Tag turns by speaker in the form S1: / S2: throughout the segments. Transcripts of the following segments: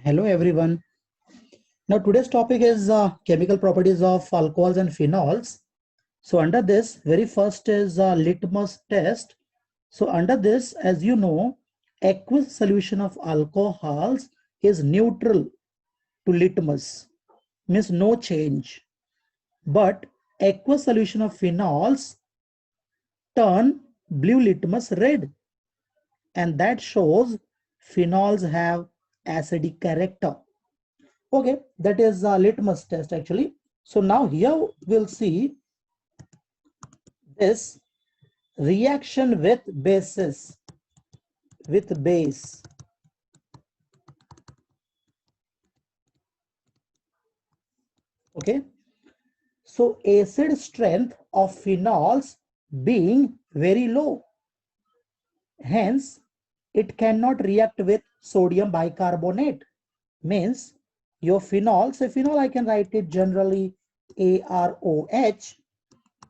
S1: Hello everyone. Now today's topic is chemical properties of alcohols and phenols. So under this, very first is litmus test. So under this, as you know, aqueous solution of alcohols is neutral to litmus, means no change. But aqueous solution of phenols turn blue litmus red, and that shows phenols have acidic character. Okay, that is a litmus test actually. So now here we'll see this reaction with bases, with base. Okay, so acid strength of phenols being very low, hence it cannot react with sodium bicarbonate. Means your phenol, say phenol I can write it generally AROH,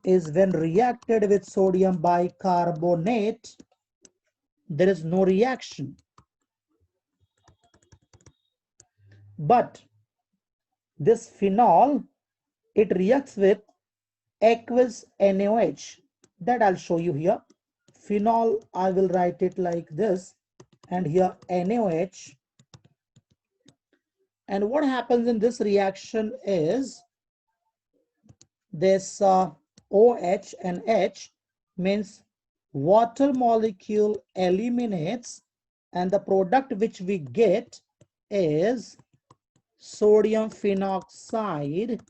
S1: is when reacted with sodium bicarbonate, there is no reaction. But this phenol, it reacts with aqueous NaOH. That I'll show you here. Phenol, I will write it like this, and here NaOH. And what happens in this reaction is this OH and H means water molecule eliminates, and the product which we get is sodium phenoxide,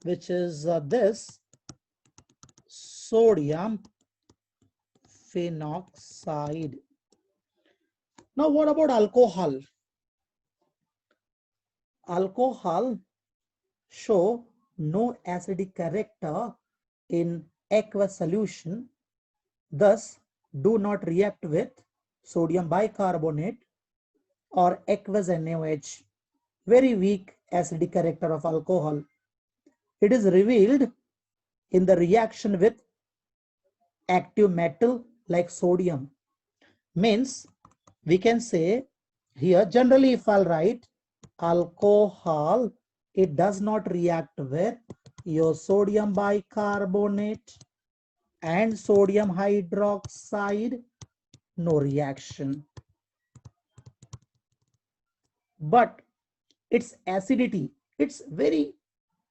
S1: which is this sodium phenoxide. Now what about alcohol? Alcohol show no acidic character in aqueous solution, thus do not react with sodium bicarbonate or aqueous NaOH. Very weak acidic character of alcohol. It is revealed in the reaction with active metal like sodium. Means we can say here, generally if I'll write alcohol, it does not react with your sodium bicarbonate and sodium hydroxide, no reaction. But its acidity, it's very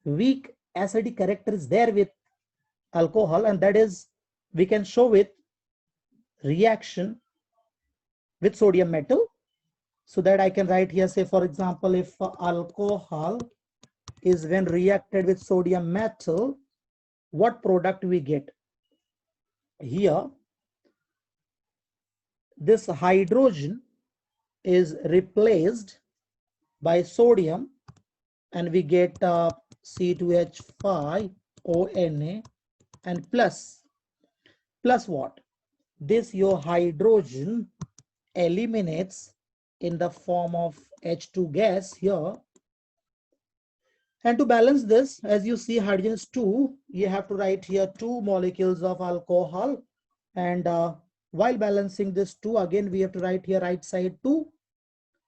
S1: weak acidic character is there with alcohol, and that is we can show with reaction with sodium metal. So that I can write here, say for example, if alcohol is when reacted with sodium metal, what product we get? Here, this hydrogen is replaced by sodium, and we get C2H5ONa and plus what? This your hydrogen eliminates in the form of H2 gas here. And to balance this, as you see hydrogen is 2, you have to write here 2 molecules of alcohol. And while balancing this 2, again we have to write here right side 2.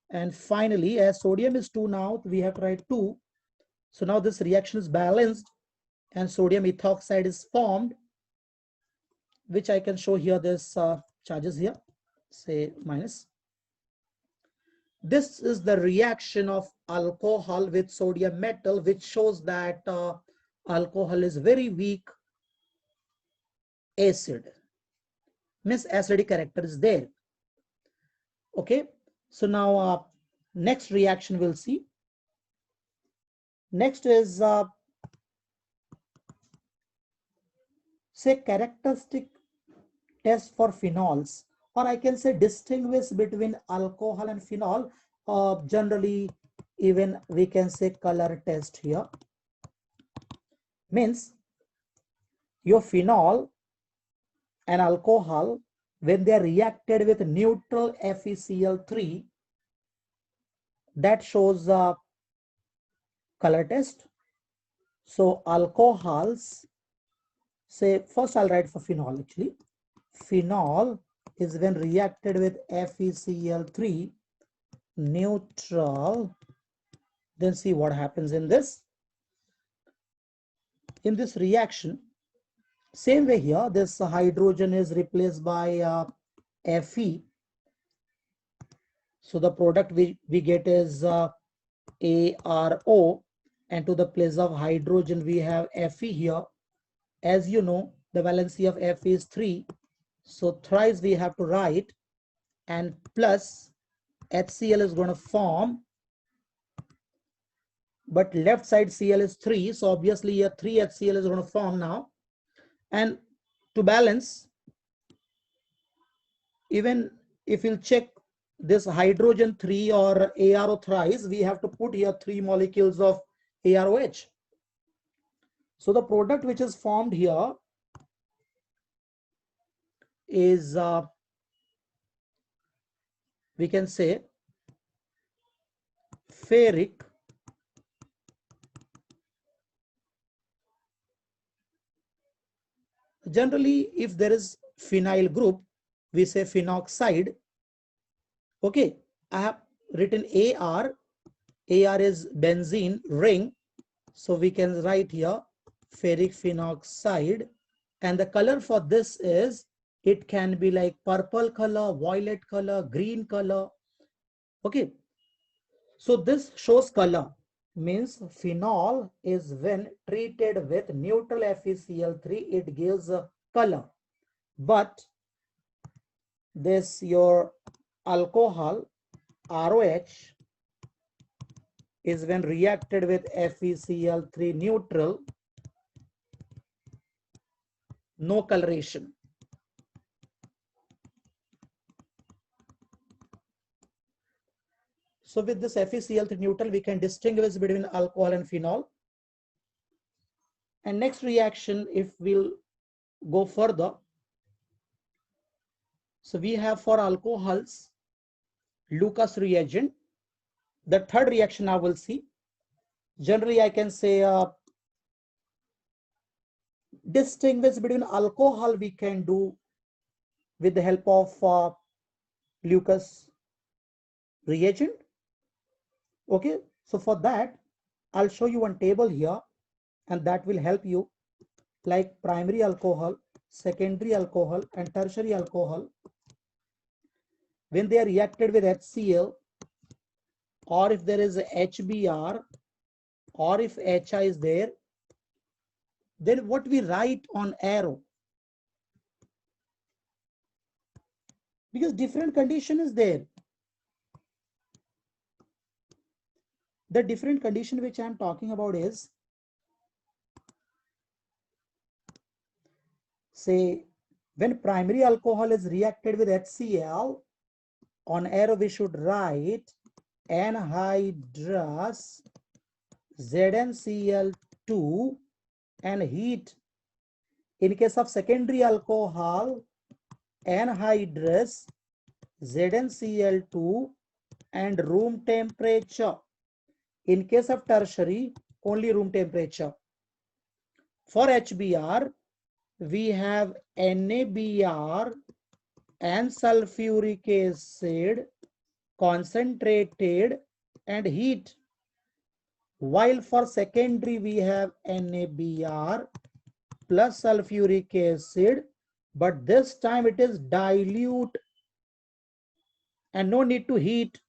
S1: And finally, as sodium is 2 now, we have to write 2. So now this reaction is balanced and sodium ethoxide is formed, which I can show here. This charges here, say minus. This is the reaction of alcohol with sodium metal, which shows that alcohol is very weak acid. Means acidic character is there. Okay, so now next reaction we'll see. Next is say characteristic test for phenols, or I can say distinguish between alcohol and phenol. Generally, even we can say color test here. Means your phenol and alcohol, when they are reacted with neutral FeCl3, that shows color test. So alcohols, say first I'll write for phenol actually. Phenol is when reacted with FeCl3, neutral. Then see what happens in this. In this reaction, same way here, this hydrogen is replaced by Fe. So the product we get is ARO, and to the place of hydrogen we have Fe here. As you know, the valency of Fe is 3. So thrice we have to write, and plus HCl is going to form, but left side Cl is 3. So obviously here 3 HCl is going to form now. And to balance, even if you'll check this hydrogen 3 or ARO thrice, we have to put here 3 molecules of AROH. So the product which is formed here is, we can say, ferric generally. If there is phenyl group, we say phenoxide. Okay, I have written AR. AR is benzene ring, so we can write here ferric phenoxide, and the color for this is, it can be like purple color, violet color, green color. Okay, so this shows color, means phenol is when treated with neutral FeCl3, it gives a color. But this your alcohol ROH is when reacted with FeCl3 neutral, no coloration. So with this FeCl3 neutral, we can distinguish between alcohol and phenol. And next reaction, if we'll go further, so we have for alcohols Lucas reagent. The third reaction I will see. Generally, I can say distinguish between alcohol we can do with the help of Lucas reagent. Okay, so for that, I'll show you one table here, and that will help you, like primary alcohol, secondary alcohol, and tertiary alcohol. When they are reacted with HCl, or if there is a HBr, or if HI is there, then what we write on arrow, because different condition is there. The different condition which I am talking about is, say, when primary alcohol is reacted with HCl, on arrow we should write anhydrous ZnCl2 and heat. In case of secondary alcohol, anhydrous ZnCl2 and room temperature. In case of tertiary, only room temperature. For HBr, we have NaBr and sulfuric acid concentrated and heat. While for secondary, we have NaBr plus sulfuric acid, but this time it is dilute and no need to heat.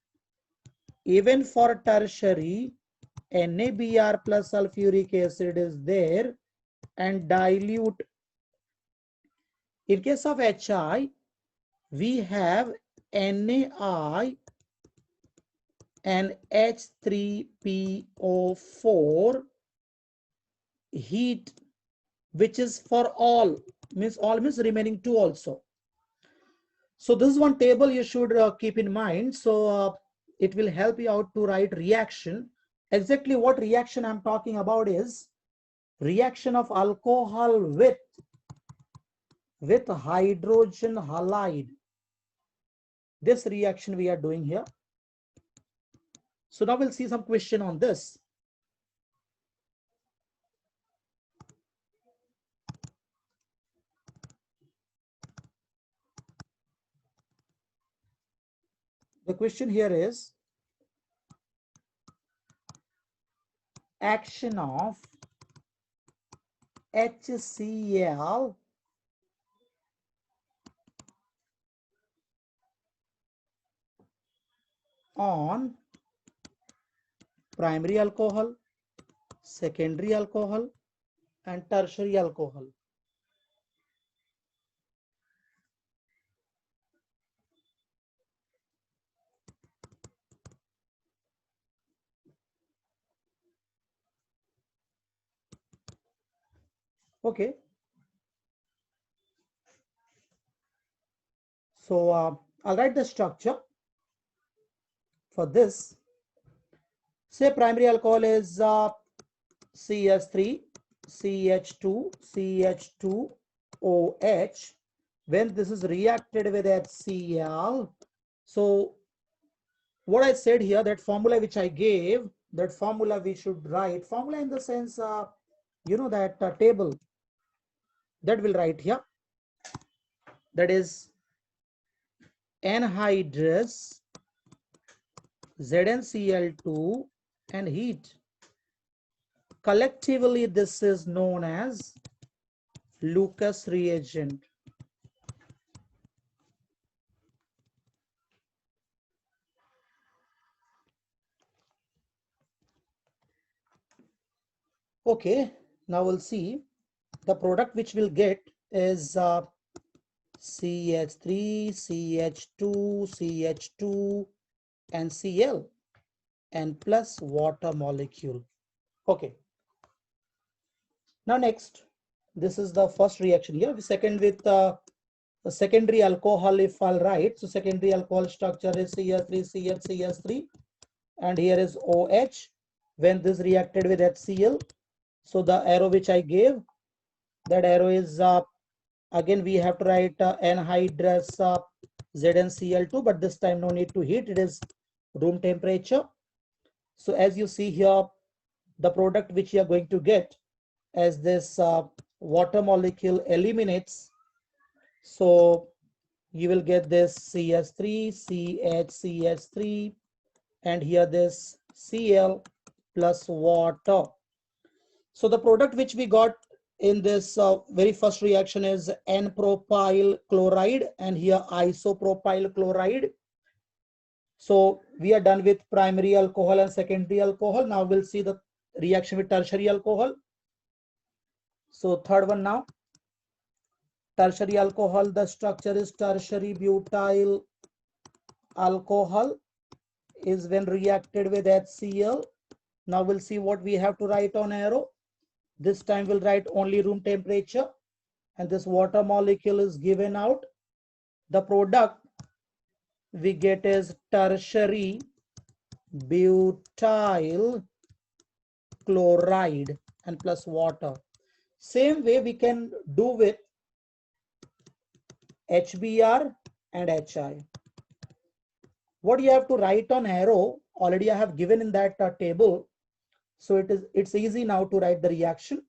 S1: Even for tertiary, NaBr plus sulfuric acid is there and dilute. In case of HI, we have NaI and H3PO4 heat, which is for all means remaining two also. So this is one table you should keep in mind. So it will help you out to write reaction. Exactly what reaction I'm talking about is reaction of alcohol with hydrogen halide. This reaction we are doing here. So now we'll see some question on this. The question here is, action of HCl on primary alcohol, secondary alcohol, and tertiary alcohol. Okay. So I'll write the structure for this. Say primary alcohol is CH3, CH2, CH2OH. When this is reacted with HCl, so what I said here, that formula which I gave, that formula we should write, formula in the sense, you know, that table that we'll write here, that is anhydrous ZnCl2 and heat. Collectively, this is known as Lucas reagent. Okay, now we'll see the product which we'll get is CH3, CH2, CH2, and Cl, and plus water molecule. Okay. Now next, this is the first reaction here. Second, with the secondary alcohol, if I'll write, so secondary alcohol structure is CH3, CH, CH3, and here is OH. When this reacted with HCl, so the arrow which I gave, that arrow is again we have to write anhydrous ZnCl2, but this time no need to heat, it is room temperature. So as you see here, the product which you are going to get as this water molecule eliminates, so you will get this CH3, CH, CH3, and here this Cl plus water. So the product which we got in this very first reaction is N-propyl chloride, and here isopropyl chloride. So we are done with primary alcohol and secondary alcohol. Now we'll see the reaction with tertiary alcohol. So third one now. Tertiary alcohol, the structure is tertiary butyl alcohol is when reacted with HCl. Now we'll see what we have to write on arrow. This time we'll write only room temperature, and this water molecule is given out. The product we get is tertiary butyl chloride and plus water. Same way we can do with HBr and HI. What you have to write on arrow, already I have given in that table. So it's easy now to write the reaction.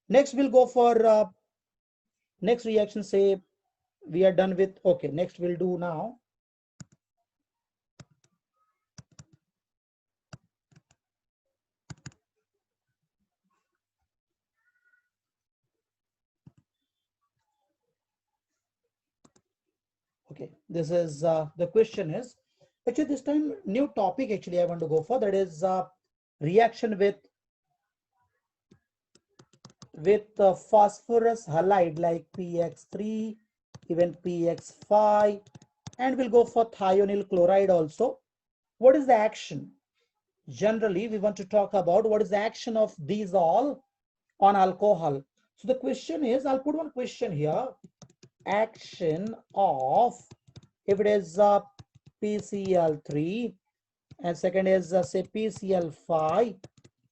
S1: Next we'll go for next reaction. Say we are done with, okay, next we'll do now. Okay, this is the question is actually this time new topic actually I want to go for, that is reaction with phosphorus halide like PX3, even PX5, and we'll go for thionyl chloride also. What is the action? Generally, we want to talk about what is the action of these all on alcohol. So the question is, I'll put one question here. Action of, if it is PCl3, and second is say PCl5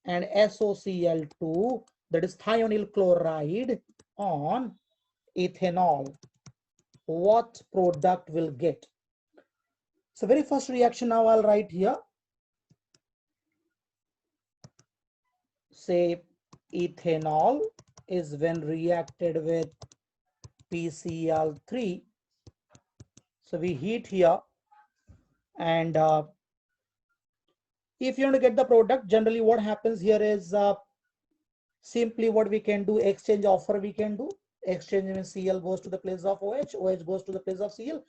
S1: and SOCl2, that is thionyl chloride on ethanol, what product will get? So very first reaction now I'll write here. Say ethanol is when reacted with PCl3. So we heat here, and If you want to get the product, generally what happens here is simply what we can do, exchange offer we can do. Exchange means Cl goes to the place of OH, OH goes to the place of Cl.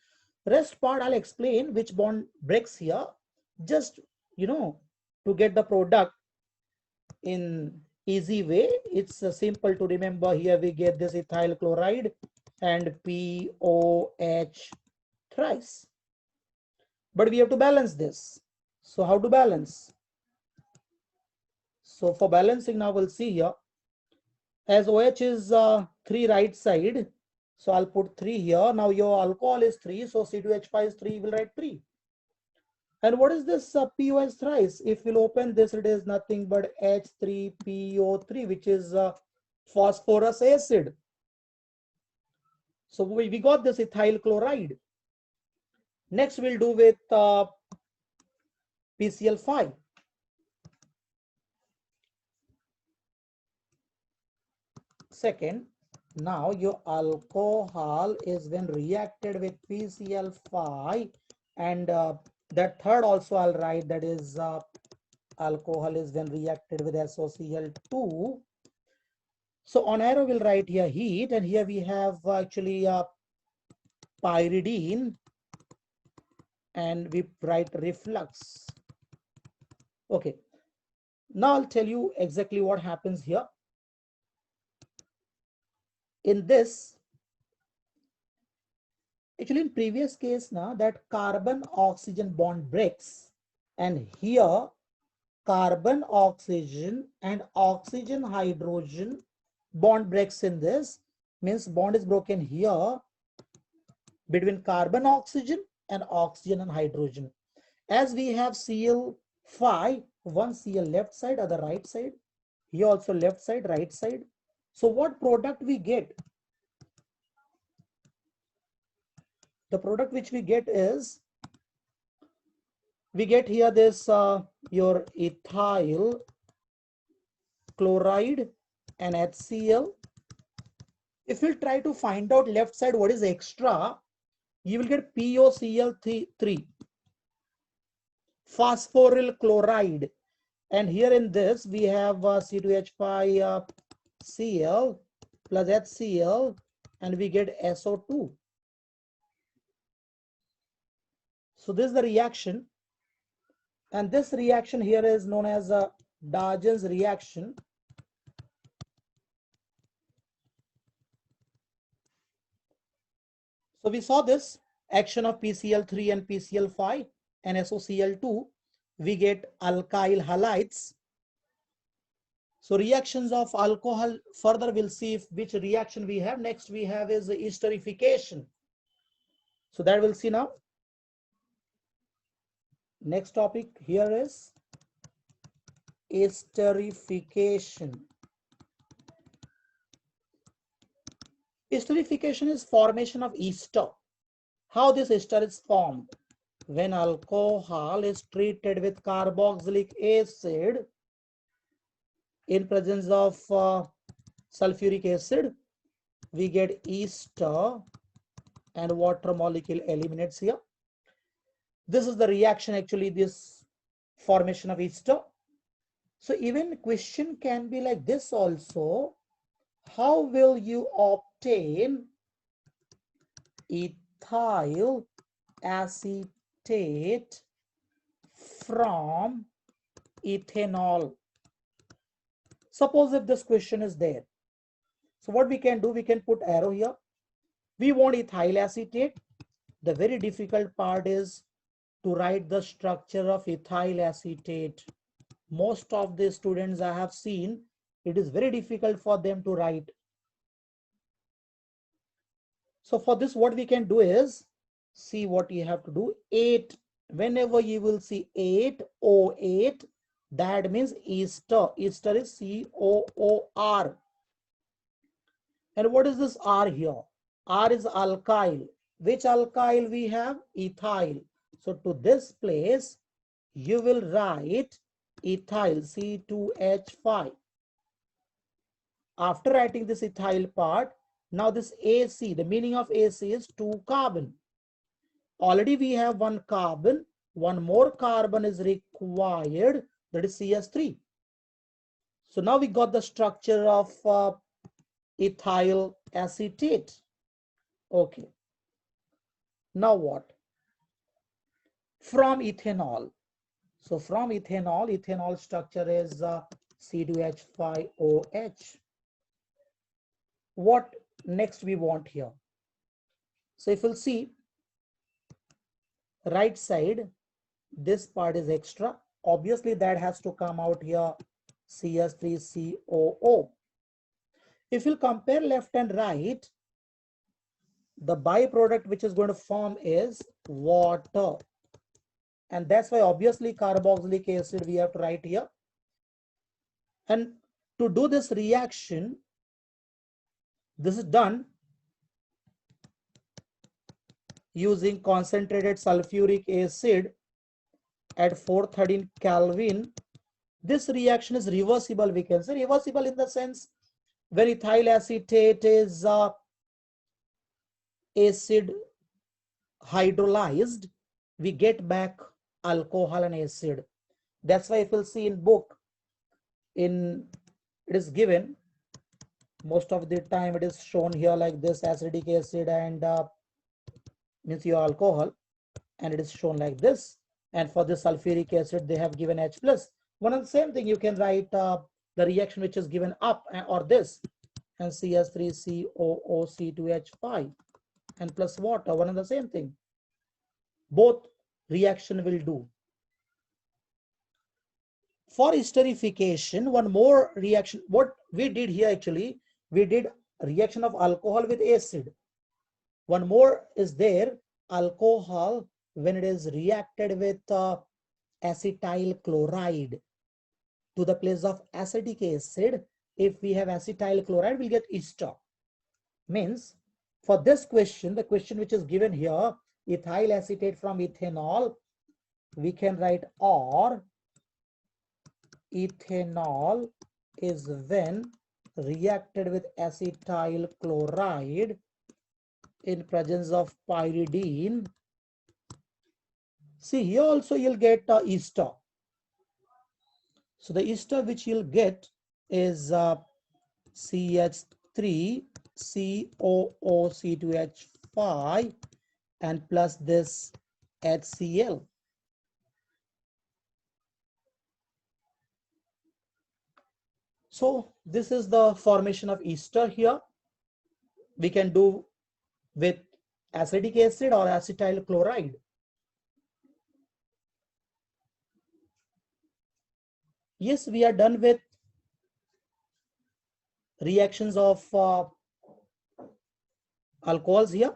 S1: Rest part I'll explain which bond breaks here. Just, you know, to get the product in easy way, it's simple to remember. Here we get this ethyl chloride and POH thrice. But we have to balance this. So how to balance? So for balancing now we'll see here. As OH is 3 right side, so I'll put 3 here. Now your alcohol is 3, so C2H5 is 3, we'll write 3. And what is this POH thrice? If we'll open this, it is nothing but H3PO3, which is phosphorus acid. So we got this ethyl chloride. Next we'll do with PCl5. Second, now your alcohol is when reacted with PCl5, and that third also I'll write, that is alcohol is when reacted with SOCl2. So on arrow we'll write here heat, and here we have actually pyridine, and we write reflux. Okay, now I'll tell you exactly what happens here. In this, actually in previous case now, that carbon oxygen bond breaks, and here carbon oxygen and oxygen hydrogen bond breaks. In this means bond is broken here between carbon oxygen and oxygen and hydrogen. As we have Cl5, one Cl left side, other right side, here also left side, right side. So what product we get? The product which we get is, we get here this your ethyl chloride and HCl. If we'll try to find out left side what is extra, you will get POCl3, phosphoryl chloride, and here in this we have C2H5 Cl plus HCl, and we get SO2. So this is the reaction, and this reaction here is known as a Darjan's reaction. So we saw this action of PCl3 and PCl5 and SOCl2. We get alkyl halides. So reactions of alcohol, further we'll see if which reaction we have. Next we have is esterification. So that we'll see now. Next topic here is esterification. Esterification is formation of ester. How this ester is formed? When alcohol is treated with carboxylic acid in presence of sulfuric acid, we get ester, and water molecule eliminates here. This is the reaction, actually, this formation of ester. So even question can be like this also. How will you obtain ethyl acetate from ethanol? Suppose if this question is there. So what we can do, we can put arrow here. We want ethyl acetate. The very difficult part is to write the structure of ethyl acetate. Most of the students I have seen, it is very difficult for them to write. So for this, what we can do is, see what you have to do. 8, whenever you will see 8O8, that means ester. Ester is COOR. And what is this R here? R is alkyl. Which alkyl we have? Ethyl. So to this place, you will write ethyl, C2H5. After writing this ethyl part, now this AC, the meaning of AC is 2 carbon. Already we have 1 carbon. one more carbon is required, that is CH3. So now we got the structure of ethyl acetate. Okay. Now what? From ethanol. So from ethanol structure is C2H5OH. What next we want here? So if you'll see, right side, this part is extra. Obviously that has to come out here, CH3COO. If you'll compare left and right, the byproduct which is going to form is water. And that's why obviously carboxylic acid we have to write here. And to do this reaction, this is done using concentrated sulfuric acid at 413 Kelvin. This reaction is reversible, we can say. Reversible in the sense when ethyl acetate is acid hydrolyzed, we get back alcohol and acid. That's why if you'll see in book, it is given, most of the time it is shown here like this, acetic acid and means your alcohol, and it is shown like this. And for the sulfuric acid they have given H plus. One and the same thing, you can write the reaction which is given up or this, and CH3COOC2H5 and plus water, one and the same thing. Both reaction will do. For esterification, one more reaction. What we did here actually, we did reaction of alcohol with acid. One more is there, alcohol when it is reacted with acetyl chloride to the place of acetic acid. If we have acetyl chloride, we'll get ester. Means for this question, the question which is given here, ethyl acetate from ethanol, we can write or ethanol is when reacted with acetyl chloride in presence of pyridine. See here also you'll get ester. So the ester which you'll get is CH3COOC2H5 and plus this HCl. So this is the formation of ester here. We can do with acetic acid or acetyl chloride. Yes, we are done with reactions of alcohols here.